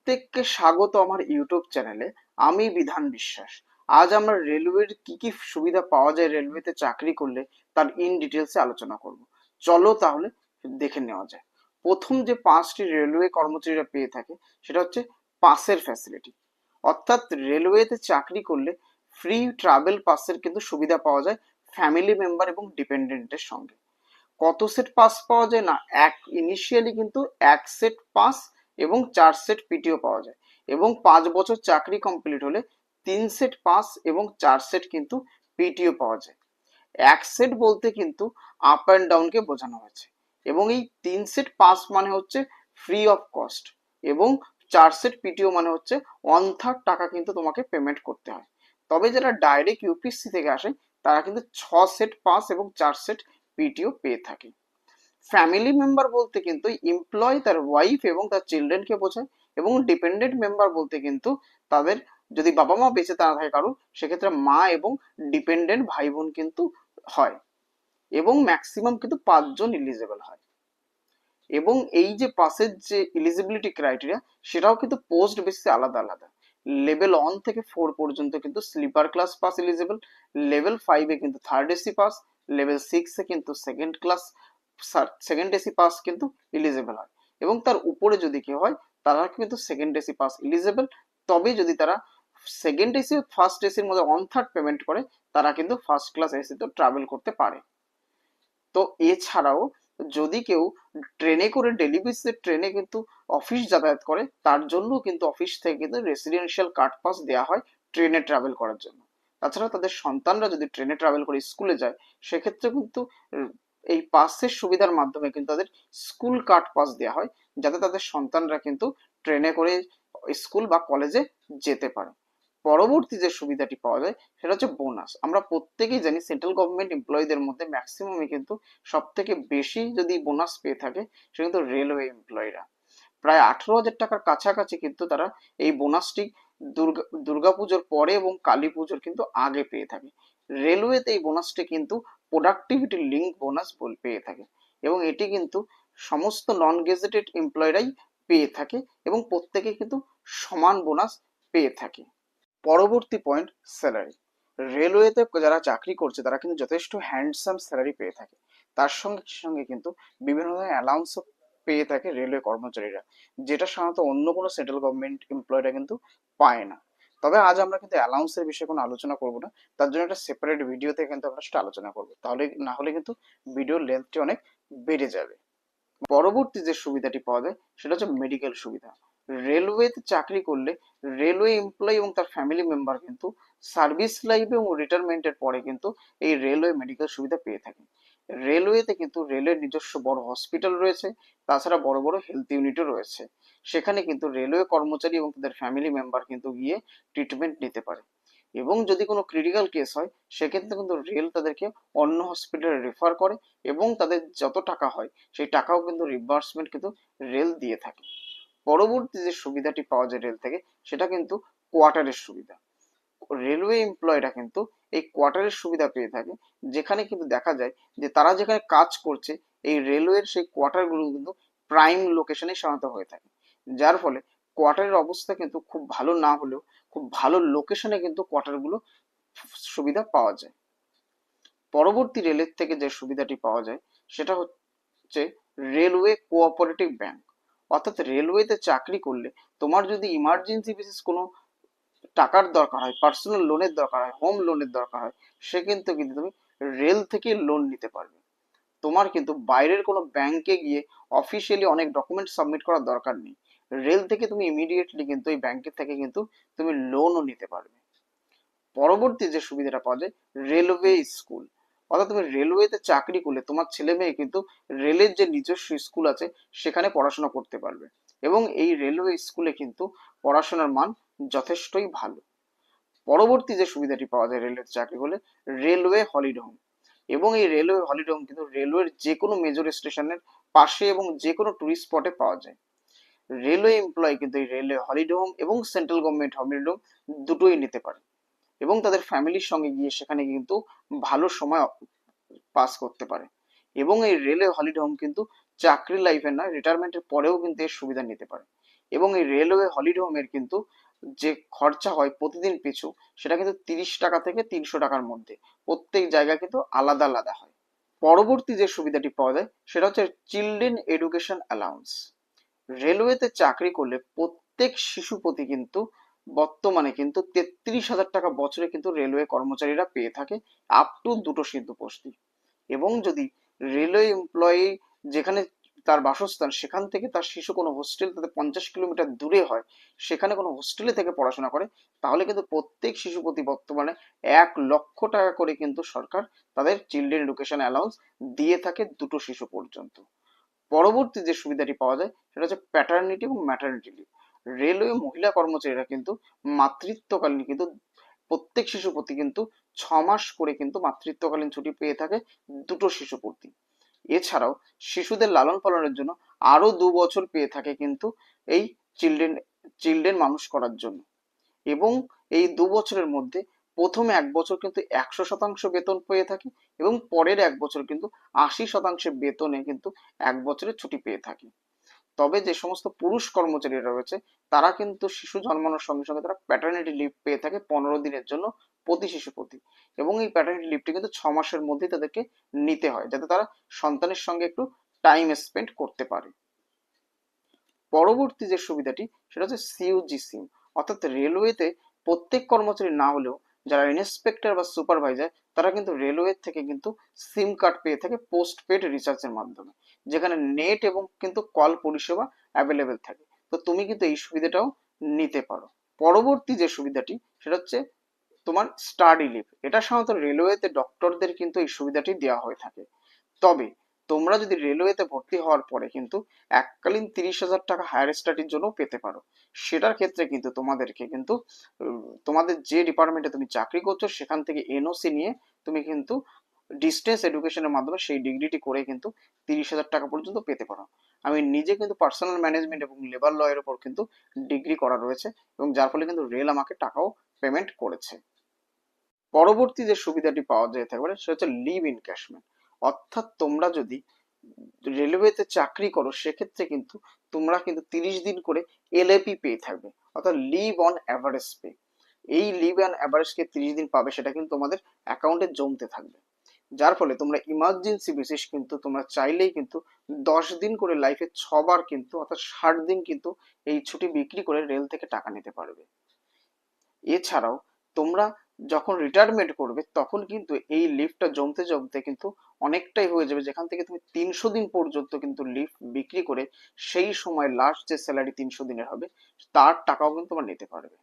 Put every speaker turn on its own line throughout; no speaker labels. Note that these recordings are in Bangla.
প্রত্যেককে স্বাগত আমার ইউটিউব চ্যানেলে। আমি বিধান বিশ্বাস। আজ আমরা রেলওয়ের কি কি সুবিধা পাওয়া যায় রেলওয়েতে চাকরি করলে তার ইন ডিটেলসে আলোচনা করব। চলো তাহলে দেখে নেওয়া যায়। প্রথম যে পাঁচটি রেলওয়ে কর্মচারীরা পেয়ে থাকে সেটা হচ্ছে পাসের ফ্যাসিলিটি। অর্থাৎ রেলওয়েতে চাকরি করলে ফ্রি ট্রাভেল পাসের কিন্তু সুবিধা পাওয়া যায় ফ্যামিলি মেম্বার এবং ডিপেন্ডেন্টের সঙ্গে। কত সেট পাস পাওয়া যায় না, ইনিশিয়ালি কিন্তু এক সেট পাস এবং 4 সেট পিটিও পাওয়া যায়, এবং 5 বছর চাকরি কমপ্লিট হলে 3 সেট পাস এবং 4 সেট কিন্তু পিটিও পাওয়া যায়। এক সেট বলতে কিন্তু আপ অ্যান্ড ডাউনকে বোঝানো হয়েছে, এবং এই 3 সেট পাস মানে হচ্ছে ফ্রি অফ কস্ট, এবং 4 সেট পিটিও মানে হচ্ছে 1/3 টাকা কিন্তু তোমাকে পেমেন্ট করতে হয়। তবে যারা ডাইরেক্ট ইউপিএসসি থেকে আসে তারা কিন্তু 6 সেট পাস এবং 4 সেট পিটিও পেয়ে থাকে। ফ্যামিলি মেম্বার বলতে কিন্তু এমপ্লয় তার ওয়াইফ এবং তার চিলড্রেনকে বোঝায়, এবং ডিপেন্ডেন্ট মেম্বার বলতে কিন্তু তাদের যদি বাবা মা বেঁচে না থাকে কারো, সেক্ষেত্রে মা এবং ডিপেন্ডেন্ট ভাই বোন কিন্তু হয়, এবং ম্যাক্সিমাম কিন্তু 5 জন এলিজেবল হয়। এবং এই যে পাসের যে এলিজিবিলিটি ক্রাইটেরিয়া সেটাও কিন্তু পোস্ট বেসিসে আলাদা আলাদা। লেভেল 1 থেকে 4 পর্যন্ত কিন্তু sleeper class pass eligible, level 5-এ কিন্তু থার্ড এসি পাস, লেভেল 6-এ কিন্তু সেকেন্ড এসি পাস কিন্তু এলিজিবল হয়, এবং তার উপরে যদি কেউ হয় তারা কিন্তু সেকেন্ড এসি পাস এলিজিবল। তবে যদি তারা সেকেন্ড এসি ফার্স্ট এসির মধ্যে 1/3 পেমেন্ট করে তারা কিন্তু ফার্স্ট ক্লাস এসিতে ট্রাভেল করতে পারে। তো এছাড়াও যদি কেউ ট্রেনে করে ডেলি বেসিসে ট্রেনে কিন্তু অফিস যাতায়াত করে, তার জন্য কিন্তু অফিস থেকে কিন্তু রেসিডেন্সিয়াল কার্ড পাস দেওয়া হয় ট্রেনে ট্রাভেল করার জন্য। তাছাড়া তাদের সন্তানরা যদি ট্রেনে ট্রাভেল করে স্কুলে যায়, সেক্ষেত্রে কিন্তু এই পাসের সুবিধার মাধ্যমে কিন্তু তাদের স্কুল কার্ড পাস দেওয়া হয়, যাতে তাদের সন্তানরা কিন্তু ট্রেনে করে স্কুল বা কলেজে যেতে পারে। পরবর্তী যে সুবিধাটি পাওয়া যায় সেটা হচ্ছে বোনাস। আমরা প্রত্যেকেই জানি সেন্ট্রাল গভর্নমেন্ট এমপ্লয়ীদের মধ্যে ম্যাক্সিমামই কিন্তু সব থেকে বেশি যদি বোনাস পেয়ে থাকে সেটা কিন্তু রেলওয়ে এমপ্লয়িরা। প্রায় 18,000 টাকার কাছাকাছি কিন্তু তারা এই বোনাসটি দুর্গাপুজোর পরে এবং কালী পুজোর কিন্তু আগে পেয়ে থাকে। রেলওয়েতে এই বোনাসটি কিন্তু প্রোডাক্টিভিটি লিঙ্ক বোনাস পেয়ে থাকে, এবং এটি কিন্তু সমস্ত নন গেজেটেড এমপ্লয়িরাই পেয়ে থাকে, এবং প্রত্যেকে কিন্তু সমান বোনাস পেয়ে থাকে। পরবর্তী পয়েন্ট, স্যালারি। রেলওয়েতে যারা চাকরি করছে তারা কিন্তু যথেষ্ট হ্যান্ডসাম স্যালারি পেয়ে থাকে। তার সঙ্গে সঙ্গে কিন্তু বিভিন্ন ধরনের অ্যালাউন্সও পেয়ে থাকে রেলওয়ে কর্মচারীরা, যেটা সাধারণত অন্য কোনো সেন্ট্রাল গভর্নমেন্ট এমপ্লয়িরা কিন্তু পায় না। তবে আজ আমরা কিন্তু অ্যালাউন্সের বিষয়ে কোনো আলোচনা করব না, তার জন্য একটা সেপারেট ভিডিওতে কিন্তু আমরা সেটা আলোচনা করবো, তাহলে না হলে কিন্তু ভিডিওর লেন্থটি অনেক বেড়ে যাবে। পরবর্তী যে সুবিধাটি পাওয়া যায় সেটা হচ্ছে মেডিকেল সুবিধা। রেলওয়েতে চাকরি করলে রেলওয়ে এমপ্লয়ি এবং তার ফ্যামিলি মেম্বার কিন্তু সার্ভিস লাইফ এবং রিটায়ারমেন্টের পরে কিন্তু এই রেলওয়ে মেডিকেল সুবিধা পেয়ে থাকে। রেলওয়েতে কিন্তু রেলের নিজস্ব বড় হসপিটাল রয়েছে, তাছাড়া বড় বড় হেলথ ইউনিটও রয়েছে। সেখানে কিন্তু রেলওয়ে কর্মচারী এবং তাদের ফ্যামিলি মেম্বার কিন্তু গিয়ে ট্রিটমেন্ট নিতে পারে, এবং যদি কোনো ক্রিটিক্যাল কেস হয় সেক্ষেত্রে কিন্তু রেল তাদেরকে অন্য হসপিটালে রেফার করে, এবং তাদের যত টাকা হয় সেই টাকাও কিন্তু রিম্বার্সমেন্ট কিন্তু রেল দিয়ে থাকে। পরবর্তী যে সুবিধাটি পাওয়া যায় রেল থেকে সেটা কিন্তু কোয়ার্টারের সুবিধা। রেলওয়ে এমপ্লয়িরা কিন্তু এই কোয়ার্টারের সুবিধা পেয়ে থাকে, যেখানে কিন্তু দেখা যায় যে তারা যেখানে কাজ করছে এই রেলওয়ের সেই কোয়ার্টারগুলো কিন্তু প্রাইম লোকেশনে সাধারণত হয়ে থাকে, যার ফলে কোয়ার্টারের অবস্থা কিন্তু খুব ভালো না হলেও খুব ভালো লোকেশনে কিন্তু কোয়ার্টারগুলো সুবিধা পাওয়া যায়। পরবর্তী রেলের থেকে যে সুবিধাটি পাওয়া যায় সেটা হচ্ছে রেলওয়ে কোঅপারেটিভ ব্যাংক। অর্থাৎ রেলওয়েতে চাকরি করলে তোমার যদি ইমার্জেন্সি বেসিস কোনো টাকার দরকার হয়, পার্সোনাল লোনের দরকার হয়, হোম লোনের দরকার হয়, সে কিন্তু তুমি রেল থেকে লোন নিতে পারবে। তোমার কিন্তু বাইরের কোনো ব্যাংকে গিয়ে অফিসিয়ালি অনেক ডকুমেন্ট সাবমিট করার দরকার নেই। রেল থেকে তুমি ইমিডিয়েটলি কিন্তু এই ব্যাংকের থেকে কিন্তু তুমি লোনও নিতে পারবে। পরবর্তী যে সুবিধাটা পাওয়া যায় রেলওয়ে স্কুল। অর্থাৎ তুমি রেলওয়েতে চাকরি করলে তোমার ছেলে মেয়ে কিন্তু রেলের যে নিজস্ব স্কুল আছে সেখানে পড়াশোনা করতে পারবে, এবং এই রেলওয়ে স্কুলে কিন্তু পড়াশোনার মান যথেষ্টই ভালো। পরবর্তী যে সুবিধাটি পাওয়া যায় রেলওয়েতে চাকরি করলে রেলওয়ে হলিডে হোম, এবং এই রেলওয়ে হলিডে হোম কিন্তু রেলওয়ের যে কোনো মেজর স্টেশনের পাশে এবং যে কোনো টুরিস্ট স্পটে পাওয়া যায়। রেলওয়ে এমপ্লয়ি কিন্তু এই রেলওয়ে হলিডে হোম এবং সেন্ট্রাল গভর্নমেন্ট হলিডে হোম দুটোই নিতে পারে, এবং তাদের ফ্যামিলির সঙ্গে গিয়ে সেখানে কিন্তু ভালো সময় পাস করতে পারে। এবং এই রেলওয়ে হলিডে হোম কিন্তু চাকরি লাইফে না, রিটায়ারমেন্টের পরেও কিন্তু এর সুবিধা নিতে পারে। এবং এই রেলওয়ে হলিডে হোমের কিন্তু যে খরচা হয় প্রতিদিন পিছু, সেটা কিন্তু 30 টাকা থেকে 300 টাকার মধ্যে। প্রত্যেক জায়গা কিন্তু আলাদা আলাদা হয়। পরবর্তী যে সুবিধাটি পাওয়া যায় সেটা হচ্ছে চিলড্রেন এডুকেশন অ্যালাউন্স। রেলওয়েতে চাকরি করলে প্রত্যেক শিশু প্রতি কিন্তু বর্তমানে কিন্তু 33,000 টাকা বছরে কিন্তু রেলওয়ে কর্মচারীরা পেয়ে থাকে, আপ টু 2টো সিদ্ধ পোস্টে। এবং যদি রেলওয়ে এমপ্লয়ি যেখানে তার বাসস্থান সেখান থেকে তার শিশু কোনো হোস্টেল তাদের 50 কিলোমিটার দূরে হয়, সেখানে কোনো হোস্টেলে থেকে পড়াশোনা করে, তাহলে কিন্তু প্রত্যেক শিশু প্রতি বর্তমানে 1 লক্ষ টাকা করে কিন্তু সরকার তাদের চিলড্রেন এডুকেশন অ্যালাউন্স দিয়ে থাকে 2টো শিশু পর্যন্ত। পরবর্তী যে সুবিধাটি পাওয়া যায় সেটা হচ্ছে প্যাটার্নিটি এবং ম্যাটারনিটি লিভ। রেলওয়ে মহিলা কর্মচারীরা কিন্তু মাতৃত্বকালীন কিন্তু প্রত্যেক শিশু প্রতি কিন্তু 6 মাস করে কিন্তু মাতৃত্বকালীন ছুটি পেয়ে থাকে 2টো শিশু প্রতি। এছাড়াও শিশুদের লালন পালনের জন্য আরো 2 বছর পেয়ে থাকে কিন্তু এই চিলড্রেন চিলড্রেন মানুষ করার জন্য। এবং এই 2 বছরের মধ্যে প্রথমে 1 বছর কিন্তু 100% বেতন পেয়ে থাকে, এবং পরের 1 বছর কিন্তু 80% বেতনে কিন্তু 1 বছরের ছুটি পেয়ে থাকে। তবে যে সমস্ত পুরুষ কর্মচারীরা রয়েছে তারা কিন্তু শিশু জন্মানোর সঙ্গে সঙ্গে তারা প্যাটার্নিটি লিভ পেয়ে থাকে 15 দিনের জন্য প্রতি শিশু প্রতি। এবং এই প্যাটার্নিটি লিভটি কিন্তু 6 মাসের মধ্যেই তাদেরকে নিতে হয়, যাতে তারা সন্তানের সঙ্গে একটু টাইম স্পেন্ড করতে পারে। পরবর্তী যে সুবিধাটি সেটা হচ্ছে সিইউজি সিম। অর্থাৎ রেলওয়েতে প্রত্যেক কর্মচারী না হলেও যারা ইন্সপেক্টর বা সুপারভাইজার তারা কিন্তু রেলওয়ে থেকে কিন্তু সিম কার্ড পেয়ে থাকে পোস্ট পেড রিচার্জের মাধ্যমে, যেখানে নেট এবং কিন্তু কল পরিষেবা অ্যাভেলেবেল থাকে। তো তুমি কিন্তু এই সুবিধাটাও নিতে পারো। পরবর্তী যে সুবিধাটি সেটা হচ্ছে তোমার স্টাডি লিভ। এটা সাধারণত রেলওয়েতে ডক্টরদের কিন্তু এই সুবিধাটি দেওয়া হয়ে থাকে। তবে তোমরা যদি রেলওয়েতে ভর্তি হওয়ার পরে কিন্তু এককালীন 30,000 টাকা হায়ার স্টাডির জন্য পেতে পারো। সেটার ক্ষেত্রে কিন্তু তোমাদেরকে কিন্তু তোমাদের যে ডিপার্টমেন্টে তুমি চাকরি করছো সেখান থেকে এনওসি নিয়ে তুমি কিন্তু ডিস্টেন্স এডুকেশনের মাধ্যমে সেই ডিগ্রিটি করে কিন্তু 30,000 টাকা পর্যন্ত পেতে পারো। আমি নিজে কিন্তু পার্সোনাল ম্যানেজমেন্ট এবং লেবার ল এর উপর কিন্তু ডিগ্রি করা রয়েছে, এবং যার ফলে কিন্তু রেল আমাকে টাকাও পেমেন্ট করেছে। পরবর্তী যে সুবিধাটি পাওয়া যেতে পারে সেটা হচ্ছে লিভ ইনক্যাশমেন্ট। অর্থাৎ তোমরা যদি রেলওয়েতে চাকরি করো সেক্ষেত্রে কিন্তু তোমরা কিন্তু 30 দিন করে এলএপি পেয়ে থাকবে, অর্থাৎ লিভ অন অ্যাভারেজ পে। এই লিভ অন অ্যাভারেজ কে 30 দিন পাবে, সেটা কিন্তু তোমাদের অ্যাকাউন্টে জমতে থাকবে, যার ফলে তোমরা ইমার্জেন্সি বেসিস কিন্তু তোমরা চাইলেই কিন্তু 10 দিন করে লাইফে 6 বার কিন্তু অর্থাৎ 60 দিন কিন্তু এই ছুটি বিক্রি করে রেল থেকে টাকা নিতে পারবে। এছাড়াও তোমরা যখন রিটায়ারমেন্ট করবে তখন কিন্তু এই লিভটা জমতে জমতে কিন্তু অনেকটাই হয়ে যাবে, যেখান থেকে তুমি 300 দিন পর্যন্ত কিন্তু লিভ বিক্রি করে সেই সময় লাস্ট যে স্যালারি 300 দিনের হবে তার টাকাও কিন্তু তোমরা নিতে পারবে।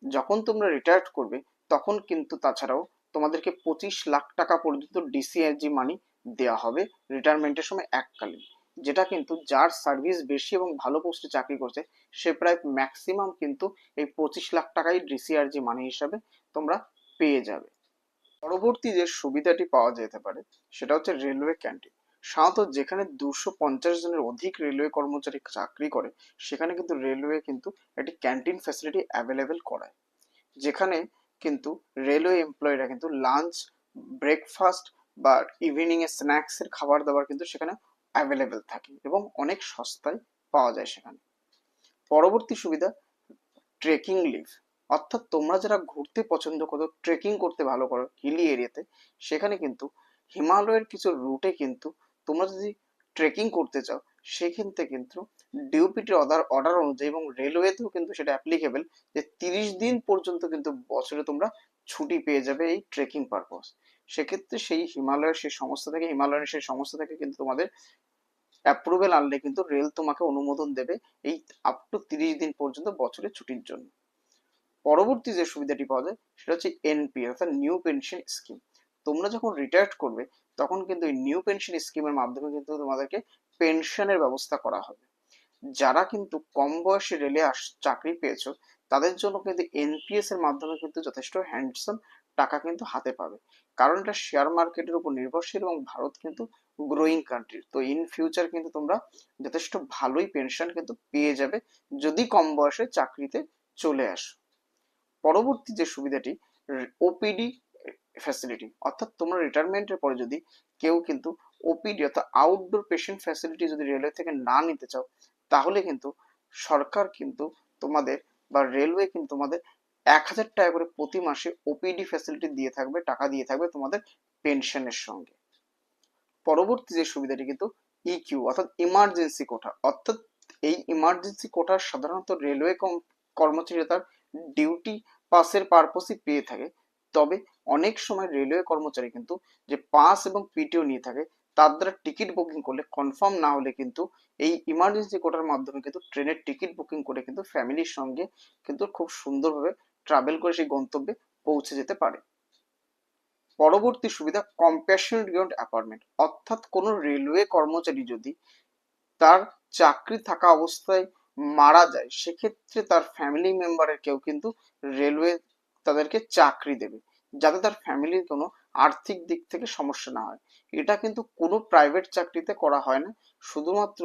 যখন তোমরা রিটায়ার্ড করবে তখন কিন্তু তাছাড়াও তোমাদেরকে 25 লাখ টাকা পর্যন্ত ডিসিআরজি মানি দেওয়া হবে রিটায়ারমেন্টের সময় এককালীন, যেটা কিন্তু যার সার্ভিস বেশি এবং ভালো পোস্টে চাকরি করছে সে প্রায় ম্যাক্সিমাম কিন্তু এই 25 লাখ টাকাই ডিসিআরজি মানি হিসাবে তোমরা পেয়ে যাবে। পরবর্তী যে সুবিধাটি পাওয়া যেতে পারে সেটা হচ্ছে রেলওয়ে ক্যান্টিন। সাধারণত যেখানে 250 জনের অধিক রেলওয়ে কর্মচারী চাকরি করে সেখানে কিন্তু রেলওয়ে কিন্তু একটি ক্যান্টিন ফ্যাসিলিটি অ্যাভেলেবেল করায়, যেখানে কিন্তু রেলওয়ে এমপ্লয়িরা কিন্তু লাঞ্চ, ব্রেকফাস্ট বা ইভিনিং এ স্ন্যাক্স এর খাবার দাবার কিন্তু সেখানে অ্যাভেলেবেল থাকে এবং অনেক সস্তায় পাওয়া যায় সেখানে। পরবর্তী সুবিধা ট্রেকিং লিভ। অর্থাৎ তোমরা যারা ঘুরতে পছন্দ করো, ট্রেকিং করতে ভালো করো হিলি এরিয়াতে, সেখানে কিন্তু হিমালয়ের কিছু রুটে কিন্তু তোমরা যদি ট্রেকিং করতে চাও সেক্ষেত্রে কিন্তু ডিওপিটির অর্ডার অনুযায়ী এবং রেলওয়েতেও কিন্তু সেটা অ্যাপ্লিকেবল যে 30 দিন পর্যন্ত কিন্তু বছরে তোমরা ছুটি পেয়ে যাবে এই ট্রেকিং পারপস। সেক্ষেত্রে হিমালয়ের সেই সংস্থা থেকে কিন্তু তোমাদের অ্যাপ্রুভেল আনলে কিন্তু রেল তোমাকে অনুমোদন দেবে এই আপ টু 30 দিন পর্যন্ত বছরের ছুটির জন্য। পরবর্তী যে সুবিধাটি পাওয়া যায় সেটা হচ্ছে এনপি অর্থাৎ নিউ পেনশন স্কিম। তোমরা যখন রিটায়ার্ড করবে তখন কিন্তু এই নিউ পেনশন স্কিমের মাধ্যমে কিন্তু তোমাদেরকে পেনশনের ব্যবস্থা করা হবে। যারা কিন্তু কম বয়সে রেলে চাকরি পেয়েছো তাদের জন্য কিন্তু এনপিএস এর মাধ্যমে কিন্তু যথেষ্ট হ্যান্ডসাম টাকা কিন্তু হাতে পাবে, কারণ এটা শেয়ার মার্কেটের উপর নির্ভরশীল এবং ভারত কিন্তু গ্রোয়িং কান্ট্রি। তো ইন ফিউচার কিন্তু তোমরা যথেষ্ট ভালোই পেনশন কিন্তু পেয়ে যাবে যদি কম বয়সে চাকরিতে চলে আসো। পরবর্তী যে সুবিধাটি ওপিডি ফ্যাসিলিটি। অর্থাৎ তোমরা রিটায়ারমেন্টের পরে যদি কেউ কিন্তু ওপিডি অর্থাৎ আউটডোর পেশেন্ট ফ্যাসিলিটি যদি রেলওয়ে থেকে না নিতে চাও তাহলে কিন্তু সরকার কিন্তু তোমাদের বা রেলওয়ে কিন্তু তোমাদের 1,000 টাকা করে প্রতি মাসে ওপিডি ফ্যাসিলিটি দিয়ে থাকবে, টাকা দিয়ে থাকবে তোমাদের পেনশনের সঙ্গে। পরবর্তী যে সুবিধাটি কিন্তু ইকিউ অর্থাৎ ইমার্জেন্সি কোটা, অর্থাৎ এই ইমার্জেন্সি কোটা সাধারণত রেলওয়ে কর্মচারীরা তার ডিউটি পাসের পারপোসই পেয়ে থাকে। তবে অনেক সময় রেলওয়ে কর্মচারী কিন্তু যে পাস এবং পিটিও নিয়ে থাকে, তার দ্বারা টিকিট বুকিং করলে কনফার্ম না হলে কিন্তু এই ইমার্জেন্সি কোটার মাধ্যমে কিন্তু ট্রেনের টিকিট বুকিং করে কিন্তু ফ্যামিলির সঙ্গে কিন্তু খুব সুন্দরভাবে ট্রাভেল করে সেই গন্তব্যে পৌঁছে যেতে পারে। পরবর্তী সুবিধা কম্প্যাশনেট গ্রাউন্ড অ্যাপার্টমেন্ট, অর্থাৎ কোনো রেলওয়ে কর্মচারী যদি তার চাকরি থাকা অবস্থায় মারা যায়, সেক্ষেত্রে তার ফ্যামিলি মেম্বারের কেউ কিন্তু রেলওয়ে তাদেরকে চাকরি দেবে, যাতে তার ফ্যামিলির কোনো আর্থিক দিক থেকে সমস্যা না হয়। এটা কিন্তু কোনো প্রাইভেট চাকরিতে করা হয় না, শুধুমাত্র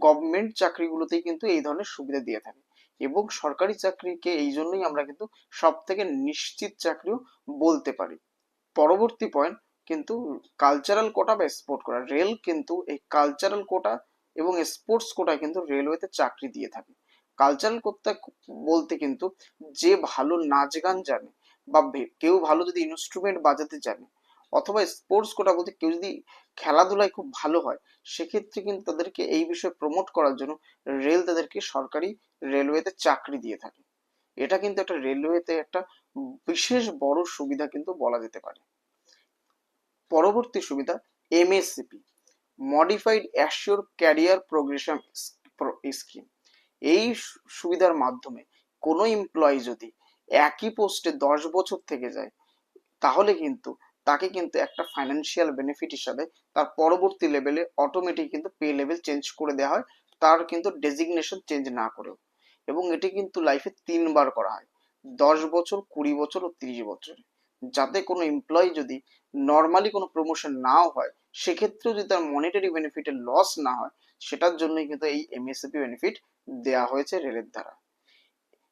গভর্নমেন্ট চাকরিগুলোতেই কিন্তু এই ধরনের সুবিধা দিয়ে থাকে। এবং সরকারি চাকরিকে এই জন্যই আমরা কিন্তু সব থেকে নিশ্চিত চাকরিও বলতে পারি। পরবর্তী পয়েন্ট কিন্তু কালচারাল কোটা বা স্পোর্ট কোটা। রেল কিন্তু এই কালচারাল কোটা এবং স্পোর্টস কোটায় কিন্তু রেলওয়েতে চাকরি দিয়ে থাকে। কালচারাল কোটা বলতে কিন্তু যে ভালো নাচ গান জানে বা কেউ ভালো যদি ইনস্ট্রুমেন্ট বাজাতে জানে, অথবা স্পোর্টস কোটা বলতে কেউ যদি খেলাধুলায় খুব ভালো হয়, সেক্ষেত্রে কিন্তু তাদেরকে এই বিষয়ে প্রমোট করার জন্য রেল তাদেরকে সরকারি রেলওয়েতে চাকরি দিয়ে থাকে। এটা কিন্তু একটা রেলওয়েতে একটা বিশেষ বড় সুবিধা কিন্তু বলা যেতে পারে। পরবর্তী সুবিধা MSCP, modified assured career progression scheme. এই সুবিধার মাধ্যমে কোনো এমপ্লয়ি যদি একই পোস্টে 10 বছর থেকে যায়, তাহলে কিন্তু তাকে কিন্তু একটা ফাইন্যান্সিয়াল বেনিফিট হিসাবে তার পরবর্তী লেভেলে অটোমেটিক কিন্তু পে লেভেল চেঞ্জ করে দেওয়া হয়, তার কিন্তু ডেজিগনেশন চেঞ্জ না করেও। এবং এটি কিন্তু লাইফে 3বার করা হয়, 10 বছর, 20 বছর ও 30 বছরে। যাতে কোনো এমপ্লয়ি যদি নর্মালি কোনো প্রমোশন নাও হয়, সেক্ষেত্রেও যদি তার মনিটারি বেনিফিটের লস না হয়, সেটার জন্যই কিন্তু এই এমএসসিপি বেনিফিট দেওয়া হয়েছে রেলের দ্বারা।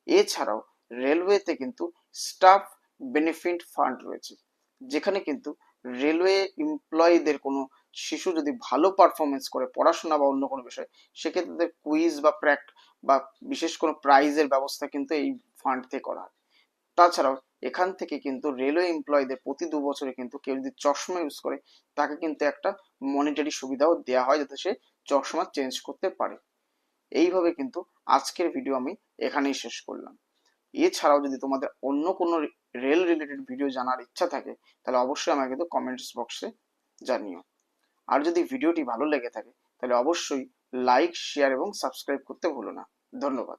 এছাড়াও রেলওয়েতে কিন্তু স্টাফ বেনিফিট ফান্ড রয়েছে, যেখানে কিন্তু রেলওয়ে এমপ্লয়ীদের কোনো শিশু যদি ভালো পারফরমেন্স করে পড়াশোনা বা অন্য কোনো বিষয়, সেক্ষেত্রে তাদের কুইজ বা বা বিশেষ কোনো প্রাইজের ব্যবস্থা কিন্তু এই ফান্ড থেকে করা হয়। তাছাড়াও এখান থেকে কিন্তু রেলওয়ে এমপ্লয়ীদের প্রতি 2 বছরে কিন্তু কেউ যদি চশমা ইউজ করে, তাকে কিন্তু একটা মনিটারি সুবিধাও দেওয়া হয়, যাতে সে চশমা চেঞ্জ করতে পারে। এইভাবে কিন্তু আজকের ভিডিও আমি এখানেই শেষ করলাম। এছাড়াও যদি তোমাদের অন্য কোনো রেল রিলেটেড ভিডিও জানার ইচ্ছা থাকে, তাহলে অবশ্যই আমাকে কিন্তু কমেন্টস বক্সে জানিও। আর যদি ভিডিওটি ভালো লেগে থাকে, তাহলে অবশ্যই লাইক, শেয়ার এবং সাবস্ক্রাইব করতে ভুলো না। ধন্যবাদ।